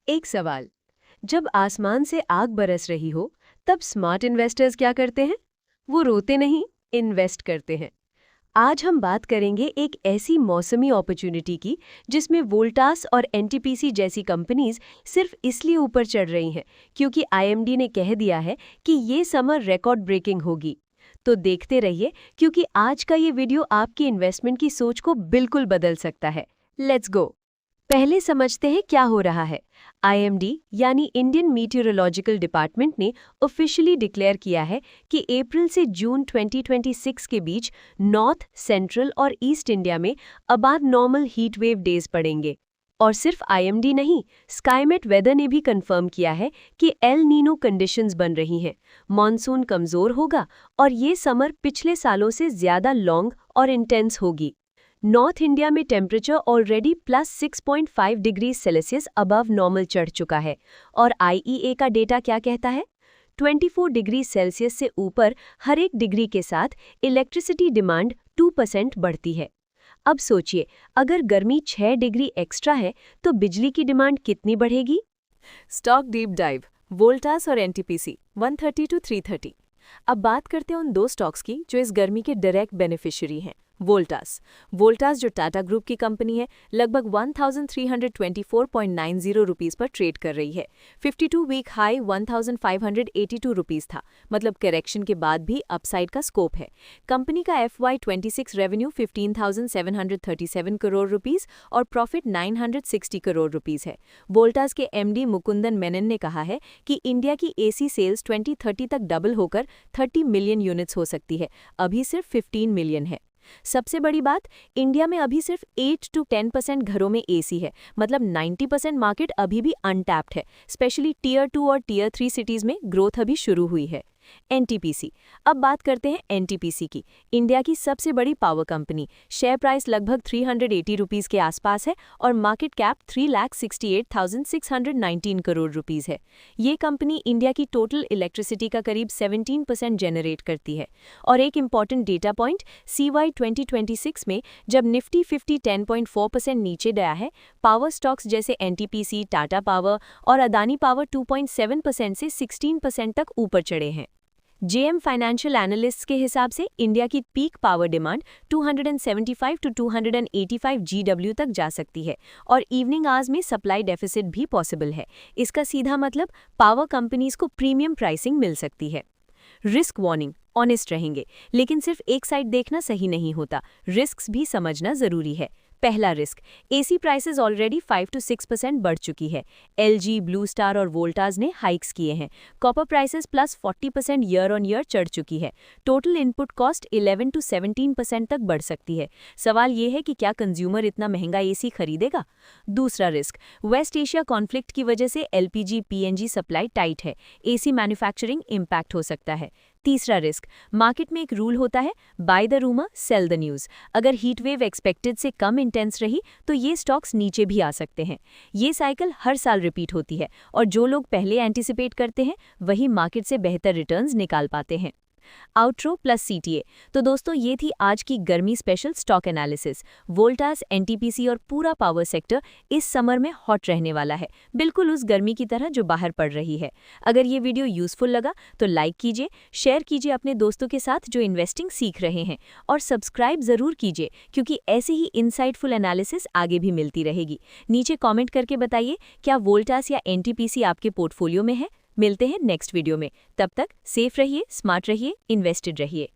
एक सवाल। जब आसमान से आग बरस रही हो, तब स्मार्ट इन्वेस्टर्स क्या करते हैं? वो रोते नहीं, इन्वेस्ट करते हैं। आज हम बात करेंगे एक ऐसी मौसमी अपॉर्चुनिटी की जिसमें वोल्टास और एनटीपीसी जैसी कंपनीज सिर्फ इसलिए ऊपर चढ़ रही हैं क्योंकि आईएमडी ने कह दिया है कि ये समर रिकॉर्ड ब्रेकिंग होगी। तो देखते रहिए क्योंकि आज का ये वीडियो आपकी इन्वेस्टमेंट की सोच को बिल्कुल बदल सकता है। Let's go. पहले समझते हैं क्या हो रहा है। आईएमडी यानी इंडियन मीटियोरोलॉजिकल डिपार्टमेंट ने ऑफिशियली डिक्लेयर किया है कि अप्रैल से जून 2026 के बीच नॉर्थ, सेंट्रल और ईस्ट इंडिया में above normal heat wave days पड़ेंगे। और सिर्फ आईएमडी नहीं, स्काईमेट वेदर ने भी कंफर्म किया है कि एल नीनो कंडीशंस बन रही हैं। मॉनसून कमजोर होगा और ये समर पिछले सालों से ज्यादा लॉन्ग और इंटेंस होगी। नॉर्थ इंडिया में temperature already +6.5 degree Celsius above normal चढ़ चुका है और आईईए का डेटा क्या कहता है? 24 डिग्री सेल्सियस से ऊपर हर एक डिग्री के साथ इलेक्ट्रिसिटी डिमांड 2% बढ़ती है। अब सोचिए, अगर गर्मी 6 डिग्री एक्स्ट्रा है तो बिजली की डिमांड कितनी बढ़ेगी? स्टॉक डीप डाइव, वोल्टास और एनटीपीसी 130 to 330। अब बात करते हैं उन दो स्टॉक्स की जो इस गर्मी के डायरेक्ट बेनिफिशियरी हैं। वोल्टास जो टाटा ग्रुप की कंपनी है, लगभग 1324.90 रुपीस पर ट्रेड कर रही है। 52 वीक हाई 1582 रुपीस था, मतलब करेक्शन के बाद भी अपसाइड का स्कोप है। कंपनी का FY26 रेवेन्यू 15,737 करोड़ रुपीस और प्रॉफिट 960 करोड़ रुपीस है। वोल्टास के एमडी मुकुंदन मेनन ने कहा है कि इंडिया की एसी सेल्स 2030 तक डबल होकर 30 मिलियन यूनिट्स हो सकती है, अभी सिर्फ 15 मिलियन है। सबसे बड़ी बात, इंडिया में अभी सिर्फ 8 to 10% घरों में एसी है, मतलब 90% मार्केट अभी भी अनटैप्ड है। स्पेशली टियर 2 और टियर 3 सिटीज में ग्रोथ अभी शुरू हुई है। एनटीपीसी। अब बात करते हैं एनटीपीसी की, इंडिया की सबसे बड़ी पावर कंपनी। शेयर प्राइस लगभग 380 रुपीस के आसपास है और मार्केट कैप 3,68,619 करोड़ रुपीस है। ये कंपनी इंडिया की टोटल इलेक्ट्रिसिटी का करीब 17% जनरेट करती है। और एक इम्पॉर्टेंट डेटा पॉइंट, CY 2026 में जब निफ्टी 50 10.4% नीचे गया है, पावर स्टॉक्स जैसे एनटीपीसी, टाटा पावर और अदानी पावर 2.7% से 16% तक ऊपर चढ़े हैं। जेएम फाइनेंशियल एनालिस्ट्स के हिसाब से इंडिया की peak power demand 275 to 285 GW तक जा सकती है और इवनिंग आवर्स में सप्लाई डेफिसिट भी पॉसिबल है। इसका सीधा मतलब पावर कंपनीज को प्रीमियम प्राइसिंग मिल सकती है। रिस्क वार्निंग, ऑनेस्ट रहेंगे, लेकिन सिर्फ एक साइड देखना सही नहीं होता, रिस्क्स भी समझना जरूरी है। पहला risk, AC prices already 5 to 6% बढ़ चुकी है। एलजी, ब्लू स्टार और वोल्टास ने हाइक्स किए हैं। Copper prices +40% year on year चढ़ चुकी है। टोटल इनपुट कॉस्ट 11 to 17% तक बढ़ सकती है। सवाल ये है कि क्या कंज्यूमर इतना महंगा एसी खरीदेगा? दूसरा रिस्क, वेस्ट एशिया कॉन्फ्लिक्ट की वजह से एलपीजी, पीएनजी सप्लाई टाइट है, एसी मैन्युफैक्चरिंग इम्पैक्ट हो सकता है। तीसरा रिस्क, मार्केट में एक रूल होता है, by the rumour cell the news. अगर हीटवेव एक्सपेक्टेड से कम इंटेंस रही तो ये स्टॉक्स नीचे भी आ सकते हैं। ये साइकिल हर साल रिपीट होती है और जो लोग पहले एंटिसिपेट करते हैं वही मार्केट से बेहतर रिटर्न्स निकाल पाते हैं। Outro plus CTA. तो दोस्तों, ये थी आज की गर्मी special stock analysis. Voltas, NTPC और पूरा पावर सेक्टर इस समर में हॉट रहने वाला है, बिल्कुल उस गर्मी की तरह जो बाहर पड़ रही है। अगर ये वीडियो यूजफुल लगा तो लाइक कीजिए, शेयर कीजिए अपने दोस्तों के साथ जो इन्वेस्टिंग सीख रहे हैं और सब्सक्राइब जरूर कीजिए क्योंकि ऐसे ही इनसाइटफुल एनालिसिस आगे भी मिलती रहेगी। नीचे कॉमेंट करके बताइए क्या वोल्टास या एनटीपीसी आपके पोर्टफोलियो में है। मिलते हैं नेक्स्ट वीडियो में, तब तक सेफ रहिए, स्मार्ट रहिए, इन्वेस्टेड रहिए।